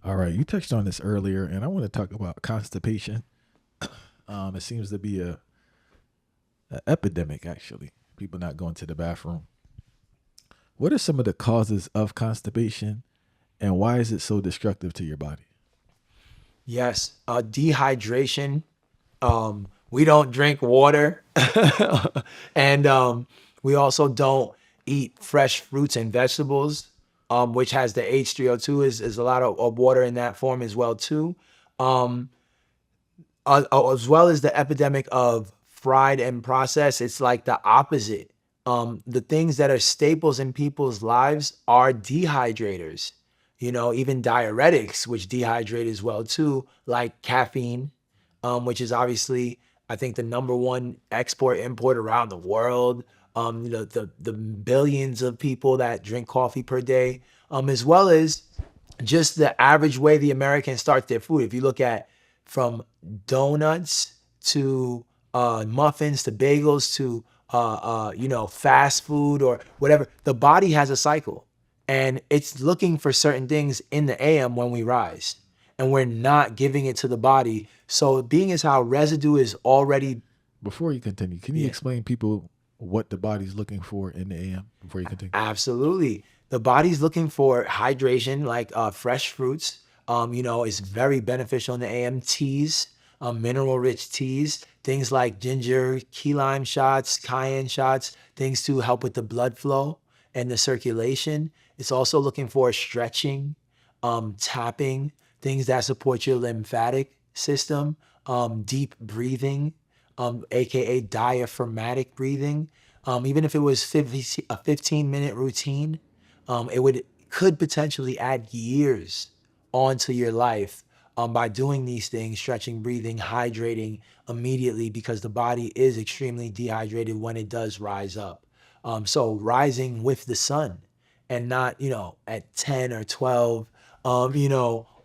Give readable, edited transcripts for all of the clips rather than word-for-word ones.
All right, you touched on this earlier, and I want to talk about constipation. It seems to be a epidemic, actually. People not going to the bathroom. What are some of the causes of constipation, and why is it so destructive to your body? Yes, dehydration. We don't drink water, and we also don't eat fresh fruits and vegetables, which has the H3O2 is a lot of water in that form as well too. Um, as well as the epidemic of fried and processed, it's like the opposite. The things that are staples in people's lives are dehydrators. Even diuretics, which dehydrate as well too, like caffeine, which is obviously, I think, the number one export import around the world. The billions of people that drink coffee per day, as well as just the average way the Americans start their food. If you look at from donuts to muffins to bagels to fast food or whatever, the body has a cycle, and it's looking for certain things in the AM when we rise, and we're not giving it to the body. So being as how residue is already. Before you continue, can you Yeah. explain people what the body's looking for in the AM before you continue? Absolutely. The body's looking for hydration, like fresh fruits. Is very beneficial in the AM. Teas, mineral rich teas, things like ginger, key lime shots, cayenne shots, things to help with the blood flow and the circulation. It's also looking for stretching, tapping, things that support your lymphatic system, deep breathing, aka diaphragmatic breathing. Even if it was a 15-minute routine, it would could potentially add years onto your life by doing these things, stretching, breathing, hydrating immediately, because the body is extremely dehydrated when it does rise up. So rising with the sun and not, at 10 or 12.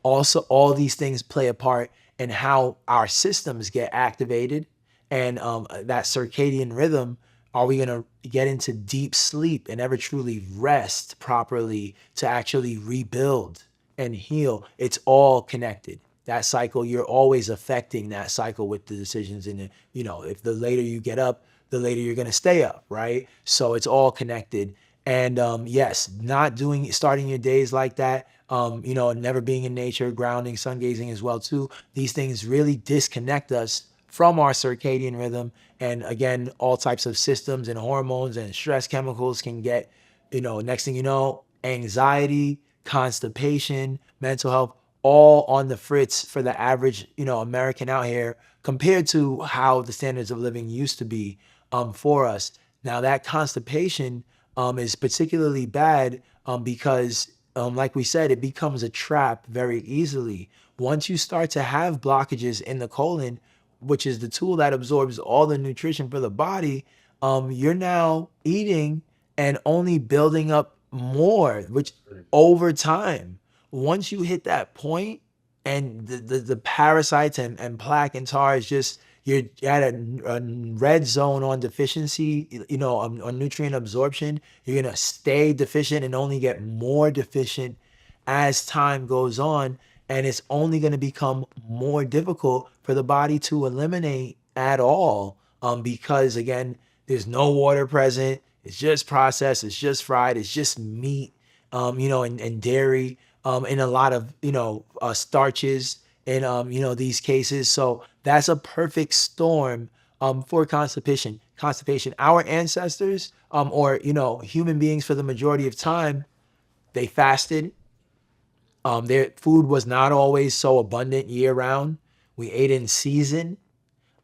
Also all these things play a part in how our systems get activated, and that circadian rhythm. Are we going to get into deep sleep and ever truly rest properly to actually rebuild and heal? It's all connected. That cycle, you're always affecting that cycle with the decisions in it. If the later you get up, the later you're going to stay up, right? So it's all connected. And yes, not doing starting your days like that, never being in nature, grounding, sun gazing as well too. These things really disconnect us from our circadian rhythm. And again, all types of systems and hormones and stress chemicals can get, next thing you know, anxiety, constipation, mental health, all on the fritz for the average, American out here, compared to how the standards of living used to be for us. Now that constipation is particularly bad because, like we said, it becomes a trap very easily. Once you start to have blockages in the colon, which is the tool that absorbs all the nutrition for the body, you're now eating and only building up more, which over time, once you hit that point and the parasites and plaque and tar is just, you're at a red zone on deficiency, on nutrient absorption, you're going to stay deficient and only get more deficient as time goes on. And it's only going to become more difficult for the body to eliminate at all, because, again, there's no water present. It's just processed. It's just fried. It's just meat, and dairy, and a lot of, starches in, these cases. So that's a perfect storm for constipation. Constipation. Our ancestors, or, human beings for the majority of time, they fasted. Their food was not always so abundant year round. We ate in season.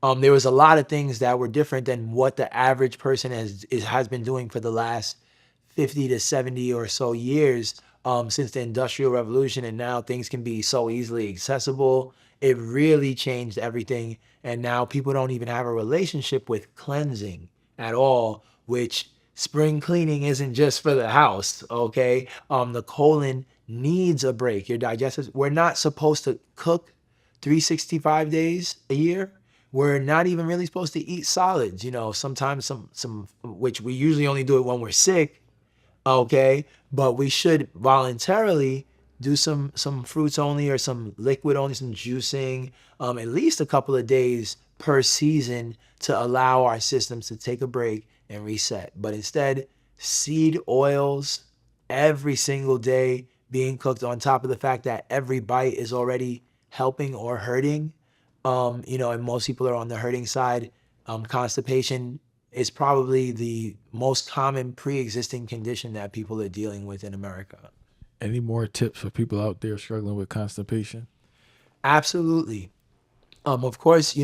There was a lot of things that were different than what the average person has been doing for the last 50 to 70 or so years, since the Industrial Revolution, and now things can be so easily accessible. It really changed everything, and now people don't even have a relationship with cleansing at all, which spring cleaning isn't just for the house, okay? The colon needs a break. Your digestive, we're not supposed to cook 365 days a year. We're not even really supposed to eat solids. Sometimes some which we usually only do it when we're sick, okay? But we should voluntarily do some fruits only or some liquid only, some juicing, at least a couple of days per season to allow our systems to take a break and reset. But instead, seed oils every single day being cooked on top of the fact that every bite is already helping or hurting. And most people are on the hurting side. Constipation is probably the most common pre-existing condition that people are dealing with in America. Any more tips for people out there struggling with constipation? Absolutely. Of course,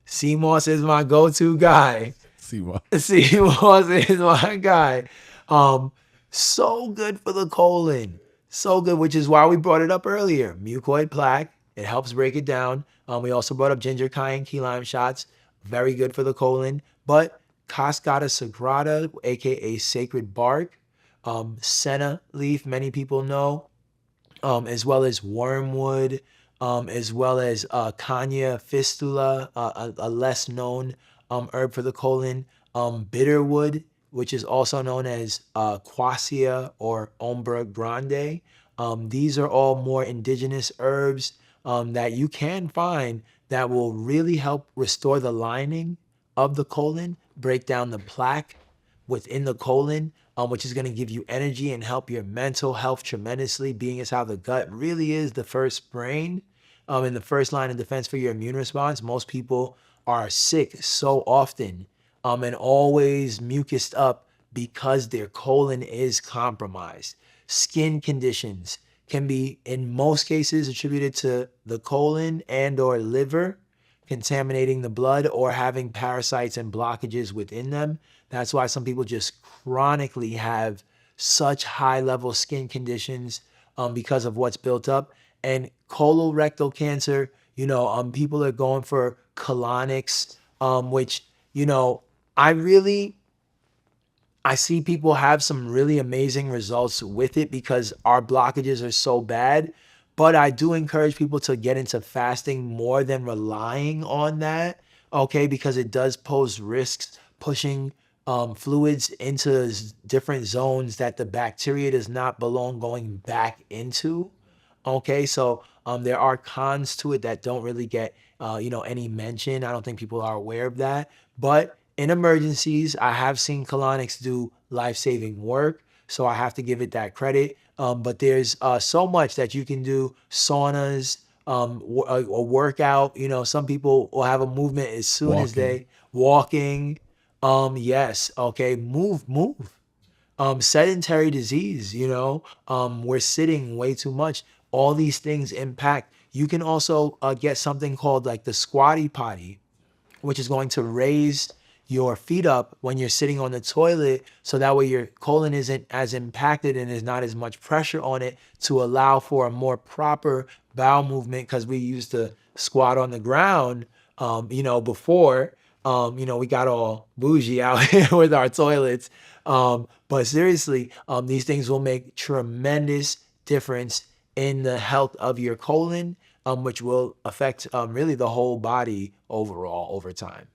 sea moss is my go-to guy. See what? Sea moss is my guy. Um, so good for the colon. So good, which is why we brought it up earlier. Mucoid plaque, it helps break it down. We also brought up ginger, cayenne, key lime shots. Very good for the colon. But Cascata sagrada, aka sacred bark, senna leaf, many people know, as well as wormwood, as well as Cania fistula, a less known herb for the colon, bitterwood, which is also known as quassia or ombra grande. These are all more indigenous herbs that you can find that will really help restore the lining of the colon, break down the plaque within the colon, which is going to give you energy and help your mental health tremendously, being as how the gut really is the first brain and the first line of defense for your immune response. Most people are sick so often and always mucused up because their colon is compromised. Skin conditions can be, in most cases, attributed to the colon and or liver contaminating the blood or having parasites and blockages within them. That's why some people just chronically have such high level skin conditions because of what's built up. And colorectal cancer, people are going for colonics, which, I really I see people have some really amazing results with it because our blockages are so bad. But I do encourage people to get into fasting more than relying on that, okay? Because it does pose risks pushing fluids into different zones that the bacteria does not belong going back into. Okay, so there are cons to it that don't really get any mention. I don't think people are aware of that. But in emergencies, I have seen colonics do life-saving work, so I have to give it that credit. But there's so much that you can do: saunas, a workout. Some people will have a movement as soon as Walking. they walking. Yes, okay, move. Sedentary disease, we're sitting way too much. All these things impact. You can also get something called like the squatty potty, which is going to raise your feet up when you're sitting on the toilet, so that way your colon isn't as impacted and there's not as much pressure on it to allow for a more proper bowel movement, because we used to squat on the ground before we got all bougie out here with our toilets. But seriously, these things will make tremendous difference in the health of your colon, which will affect really the whole body overall over time.